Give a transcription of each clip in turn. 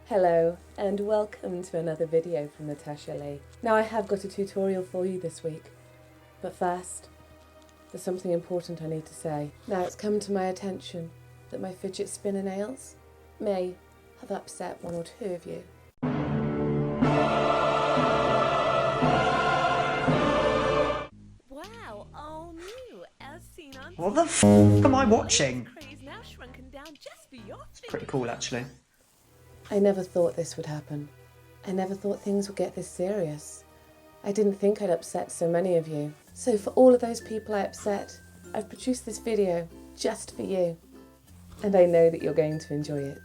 Hello and welcome to another video from Natasha Lee. Now I have got a tutorial for you this week, but first there's something important I need to say. Now it's come to my attention that my fidget spinner nails may have upset one or two of you. Wow, all new, as seen on What the f am I watching? now shrunken down just for your It's pretty cool, actually. I never thought this would happen. I never thought things would get this serious. I didn't think I'd upset so many of you. So for all of those people I upset, I've produced this video just for you. And I know that you're going to enjoy it.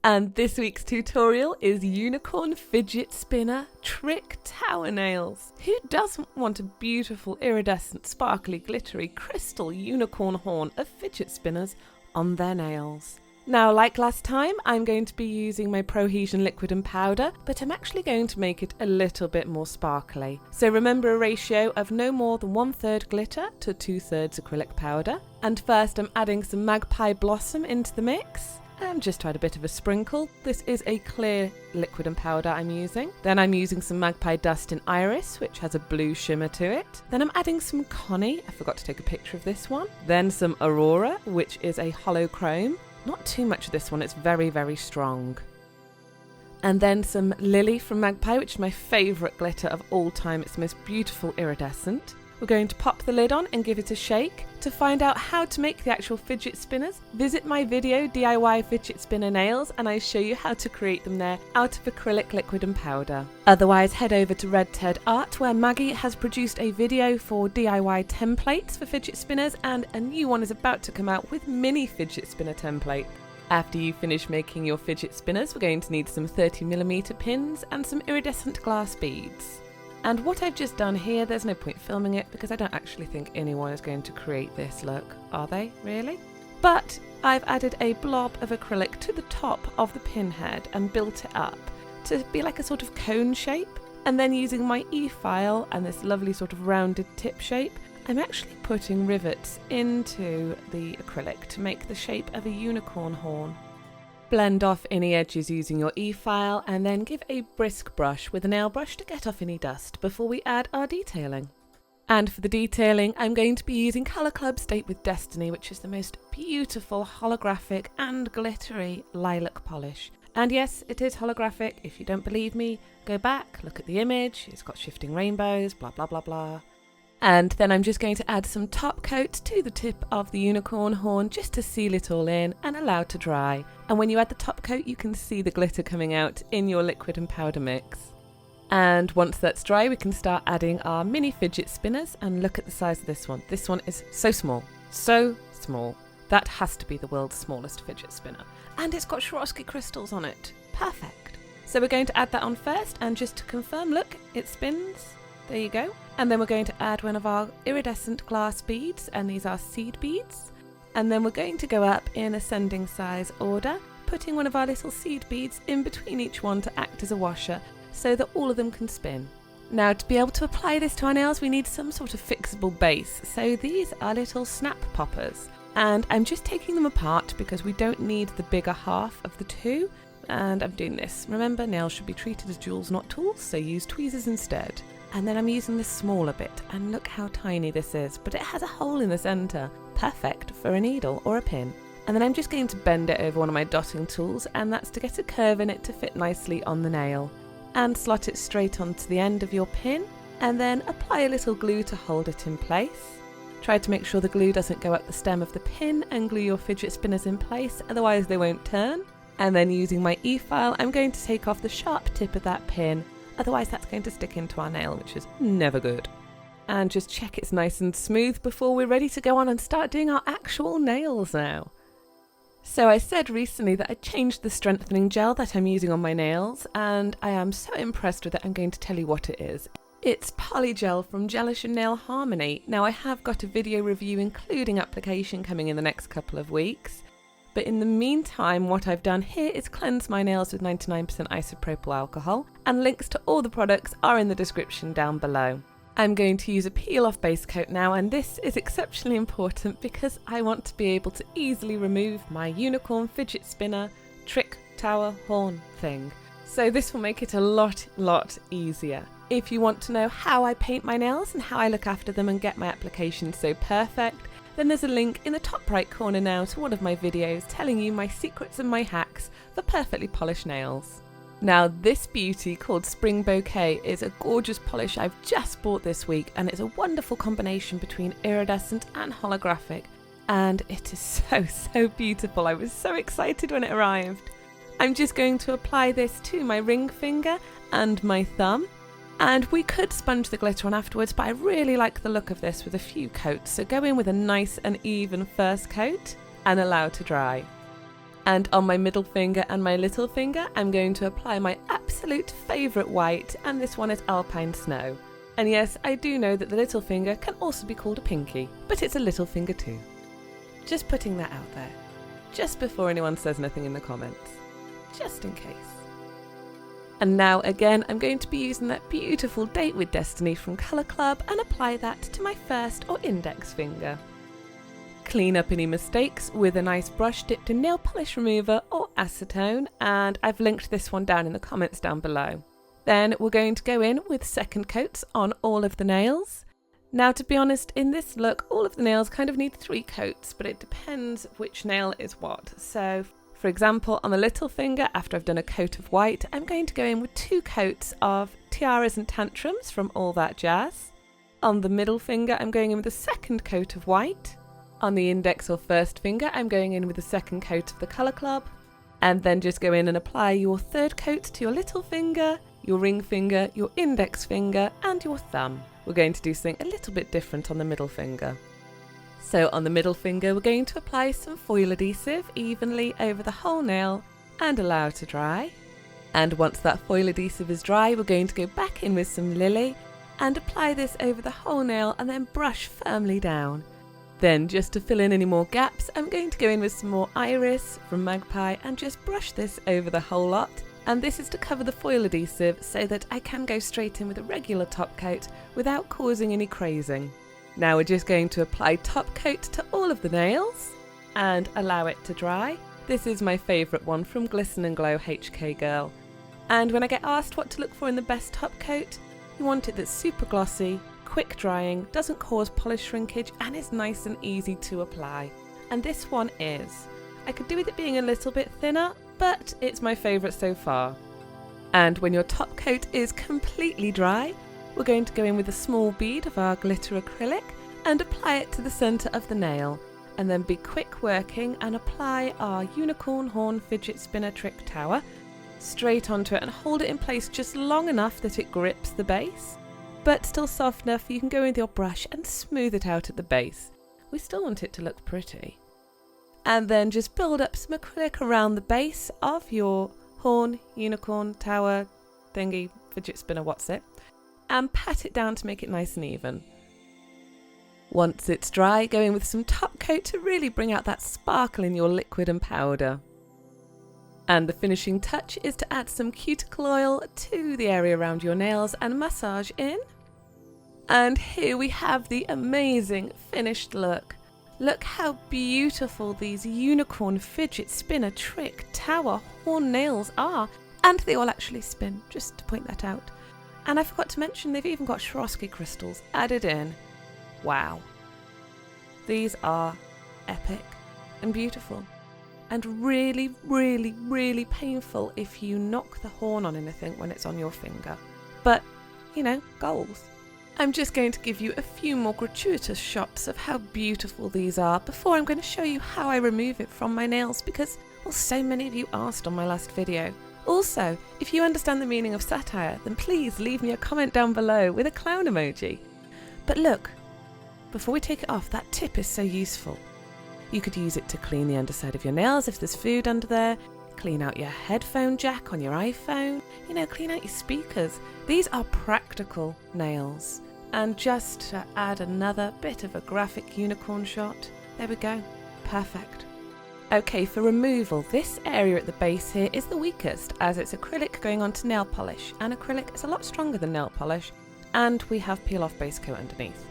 And this week's tutorial is Unicorn Fidget Spinner Trick Tower Nails. Who doesn't want a beautiful, iridescent, sparkly, glittery, crystal unicorn horn of fidget spinners on their nails? Now, like last time, I'm going to be using my Prohesion liquid and powder, but I'm actually going to make it a little bit more sparkly. So remember a ratio of no more than 1/3 glitter to 2/3 acrylic powder. And first I'm adding some magpie blossom into the mix. And just add a bit of a sprinkle. This is a clear liquid and powder I'm using. Then I'm using some magpie dust in iris, which has a blue shimmer to it. Then I'm adding some Connie, I forgot to take a picture of this one. Then some Aurora, which is a hollow chrome. Not too much of this one, it's very, very strong. And then some Lily from Magpie, which is my favourite glitter of all time. It's the most beautiful iridescent. We're going to pop the lid on and give it a shake. To find out how to make the actual fidget spinners, visit my video DIY Fidget Spinner Nails and I show you how to create them there out of acrylic liquid and powder. Otherwise, head over to Red Ted Art where Maggie has produced a video for DIY templates for fidget spinners, and a new one is about to come out with mini fidget spinner template. After you finish making your fidget spinners, we're going to need some 30mm pins and some iridescent glass beads. And what I've just done here, there's no point filming it because I don't actually think anyone is going to create this look, are they, really? But I've added a blob of acrylic to the top of the pin head and built it up to be like a sort of cone shape. And then using my e-file and this lovely sort of rounded tip shape, I'm actually putting rivets into the acrylic to make the shape of a unicorn horn. Blend off any edges using your e-file and then give a brisk brush with a nail brush to get off any dust before we add our detailing. And for the detailing, I'm going to be using Colour Club's Date with Destiny, which is the most beautiful holographic and glittery lilac polish. And yes, it is holographic. If you don't believe me, go back, look at the image. It's got shifting rainbows, blah, blah, blah, blah. And then I'm just going to add some top coat to the tip of the unicorn horn just to seal it all in and allow it to dry. And when you add the top coat, you can see the glitter coming out in your liquid and powder mix. And once that's dry, we can start adding our mini fidget spinners, and look at the size of this one. This one is so small, so small. That has to be the world's smallest fidget spinner. And it's got Swarovski crystals on it. Perfect. So we're going to add that on first, and just to confirm, look, it spins. There you go. And then we're going to add one of our iridescent glass beads, and these are seed beads. And then we're going to go up in ascending size order, putting one of our little seed beads in between each one to act as a washer so that all of them can spin. Now, to be able to apply this to our nails, we need some sort of fixable base. So these are little snap poppers, and I'm just taking them apart because we don't need the bigger half of the two. And I'm doing this. Remember, nails should be treated as jewels, not tools, so use tweezers instead. And then I'm using the smaller bit, and look how tiny this is, but it has a hole in the centre, perfect for a needle or a pin. And then I'm just going to bend it over one of my dotting tools, and that's to get a curve in it to fit nicely on the nail. And slot it straight onto the end of your pin, and then apply a little glue to hold it in place. Try to make sure the glue doesn't go up the stem of the pin, and glue your fidget spinners in place, otherwise they won't turn. And then using my e-file, I'm going to take off the sharp tip of that pin. Otherwise that's going to stick into our nail, which is never good. And just check it's nice and smooth before we're ready to go on and start doing our actual nails now. So I said recently that I changed the strengthening gel that I'm using on my nails, and I am so impressed with it, I'm going to tell you what it is. It's Polygel from Gelish and Nail Harmony. Now I have got a video review including application coming in the next couple of weeks. But in the meantime, what I've done here is cleanse my nails with 99% isopropyl alcohol, and links to all the products are in the description down below. I'm going to use a peel off base coat now, and this is exceptionally important because I want to be able to easily remove my unicorn fidget spinner trick tower horn thing. So this will make it a lot easier. If you want to know how I paint my nails and how I look after them and get my application so perfect, then there's a link in the top right corner now to one of my videos telling you my secrets and my hacks for perfectly polished nails. Now this beauty called Spring Bouquet is a gorgeous polish I've just bought this week, and it's a wonderful combination between iridescent and holographic, and it is so beautiful. I was so excited when it arrived. I'm just going to apply this to my ring finger and my thumb, and we could sponge the glitter on afterwards, but I really like the look of this with a few coats, so go in with a nice and even first coat and allow to dry. And on my middle finger and my little finger, I'm going to apply my absolute favourite white, and this one is Alpine Snow. And yes, I do know that the little finger can also be called a pinky, but it's a little finger too. Just putting that out there, just before anyone says anything in the comments, just in case. And now again, I'm going to be using that beautiful Date with Destiny from Colour Club and apply that to my first or index finger. Clean up any mistakes with a nice brush dipped in nail polish remover or acetone, and I've linked this one down in the comments down below. Then we're going to go in with second coats on all of the nails. Now to be honest, in this look all of the nails kind of need 3 coats, but it depends which nail is what. So for example, on the little finger, after I've done a coat of white, I'm going to go in with 2 coats of Tiaras and Tantrums from All That Jazz. On the middle finger, I'm going in with a second coat of white. On the index or first finger, I'm going in with the second coat of the Colour Club, and then just go in and apply your third coat to your little finger, your ring finger, your index finger, and your thumb. We're going to do something a little bit different on the middle finger. So on the middle finger, we're going to apply some foil adhesive evenly over the whole nail and allow to dry. And once that foil adhesive is dry, we're going to go back in with some Lily and apply this over the whole nail and then brush firmly down. Then just to fill in any more gaps, I'm going to go in with some more Iris from Magpie and just brush this over the whole lot. And this is to cover the foil adhesive so that I can go straight in with a regular top coat without causing any crazing. Now we're just going to apply top coat to all of the nails and allow it to dry. This is my favourite one from Glisten and Glow HK Girl. And when I get asked what to look for in the best top coat, you want it that's super glossy, quick drying, doesn't cause polish shrinkage, and is nice and easy to apply. And this one is. I could do with it being a little bit thinner, but it's my favourite so far. And when your top coat is completely dry, we're going to go in with a small bead of our glitter acrylic and apply it to the centre of the nail, and then be quick working and apply our unicorn horn fidget spinner trick tower straight onto it and hold it in place just long enough that it grips the base, but still soft enough you can go with your brush and smooth it out at the base. We still want it to look pretty. And then just build up some acrylic around the base of your horn, unicorn, tower, thingy, fidget spinner, what's it, and pat it down to make it nice and even. Once it's dry, go in with some top coat to really bring out that sparkle in your liquid and powder. And the finishing touch is to add some cuticle oil to the area around your nails and massage in. And here we have the amazing finished look. Look how beautiful these unicorn fidget spinner trick tower horn nails are. And they all actually spin, just to point that out. And I forgot to mention they've even got Swarovski crystals added in. Wow. These are epic and beautiful. And really, really, really painful if you knock the horn on anything when it's on your finger. But, you know, goals. I'm just going to give you a few more gratuitous shots of how beautiful these are before I'm going to show you how I remove it from my nails because, well, so many of you asked on my last video. Also, if you understand the meaning of satire, then please leave me a comment down below with a clown emoji. But look, before we take it off, that tip is so useful. You could use it to clean the underside of your nails if there's food under there, clean out your headphone jack on your iPhone, you know, clean out your speakers. These are practical nails. And just to add another bit of a graphic unicorn shot, there we go, perfect. Okay, for removal, this area at the base here is the weakest as it's acrylic going onto nail polish, and acrylic is a lot stronger than nail polish and we have peel off base coat underneath.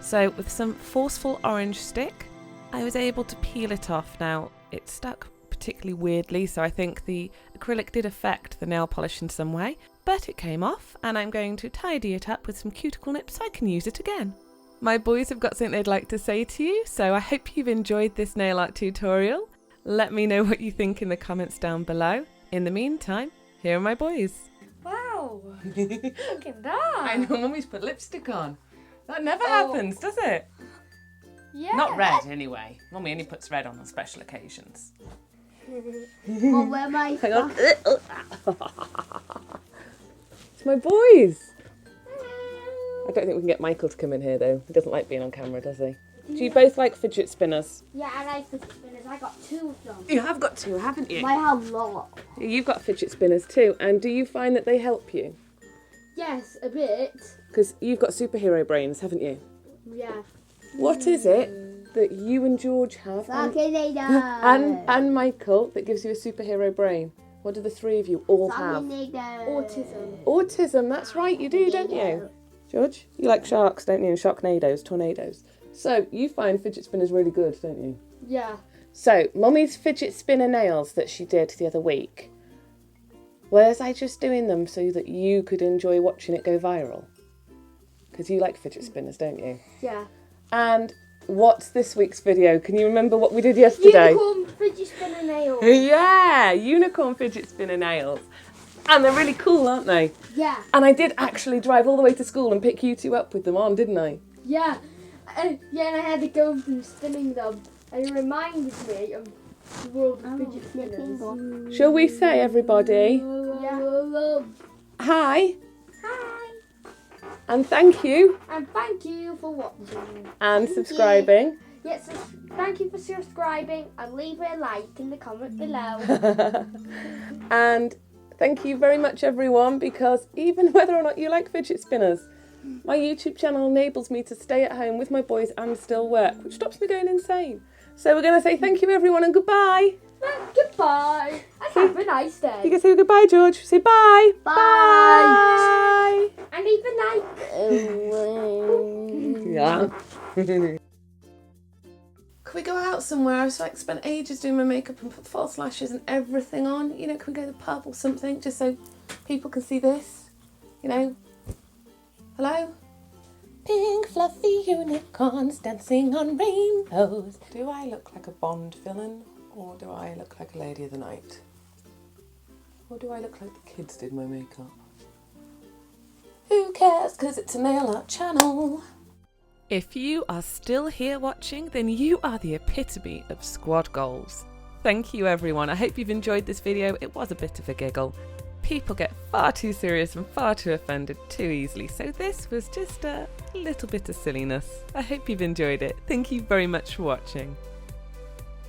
So with some forceful orange stick, I was able to peel it off. Now it stuck particularly weirdly, so I think the acrylic did affect the nail polish in some way, but it came off, and I'm going to tidy it up with some cuticle nips so I can use it again. My boys have got something they'd like to say to you, so I hope you've enjoyed this nail art tutorial. Let me know what you think in the comments down below. In the meantime, here are my boys. Wow, look at that. I know, Mummy's put lipstick on. That never happens, does it? Yeah. Not red, anyway. Mummy only puts red on special occasions. Well, where my Hang on. It's my boys. I don't think we can get Michael to come in here, though. He doesn't like being on camera, does he? Do you both like fidget spinners? Yeah, I like fidget spinners. I got 2 of them. You have got 2, haven't you? I have a lot. You've got fidget spinners too, and do you find that they help you? Yes, a bit. Because you've got superhero brains, haven't you? Yeah. What is it that you and George have, and Michael, that gives you a superhero brain? What do the 3 of you all have? Autism. Autism, that's right, you do, don't you? George, you like sharks, don't you? And sharknadoes, tornadoes. So, you find fidget spinners really good, don't you? Yeah. So, Mummy's fidget spinner nails that she did the other week, was I just doing them so that you could enjoy watching it go viral? Because you like fidget spinners, don't you? Yeah. And what's this week's video? Can you remember what we did yesterday? Unicorn fidget spinner nails. Yeah, unicorn fidget spinner nails. And they're really cool, aren't they? Yeah. And I did actually drive all the way to school and pick you 2 up with them on, didn't I? Yeah. And I had to go through spinning them. And it reminded me of the world of fidget spinners. Shall we say, everybody, Yeah. hi, Hi. and thank you, And thank you for watching. and subscribing. Yes, thank you for subscribing and leave a like in the comment below. And thank you very much, everyone, because even whether or not you like fidget spinners, my YouTube channel enables me to stay at home with my boys and still work, which stops me going insane. So we're going to say thank you, everyone, and goodbye. Goodbye. And have a nice You day. can say goodbye, George. Say bye. Bye. Bye. And leave a like. Yeah. Can we go out somewhere? I've spent ages doing my makeup and put false lashes and everything on. You know, can we go to the pub or something just so people can see this? You know? Hello? Pink fluffy unicorns dancing on rainbows. Do I look like a Bond villain or do I look like a lady of the night? Or do I look like the kids did my makeup? Who cares, because it's a nail art channel. If you are still here watching, then you are the epitome of squad goals. Thank you, everyone. I hope you've enjoyed this video. It was a bit of a giggle. People get far too serious and far too offended too easily, so this was just a little bit of silliness. I hope you've enjoyed it. Thank you very much for watching.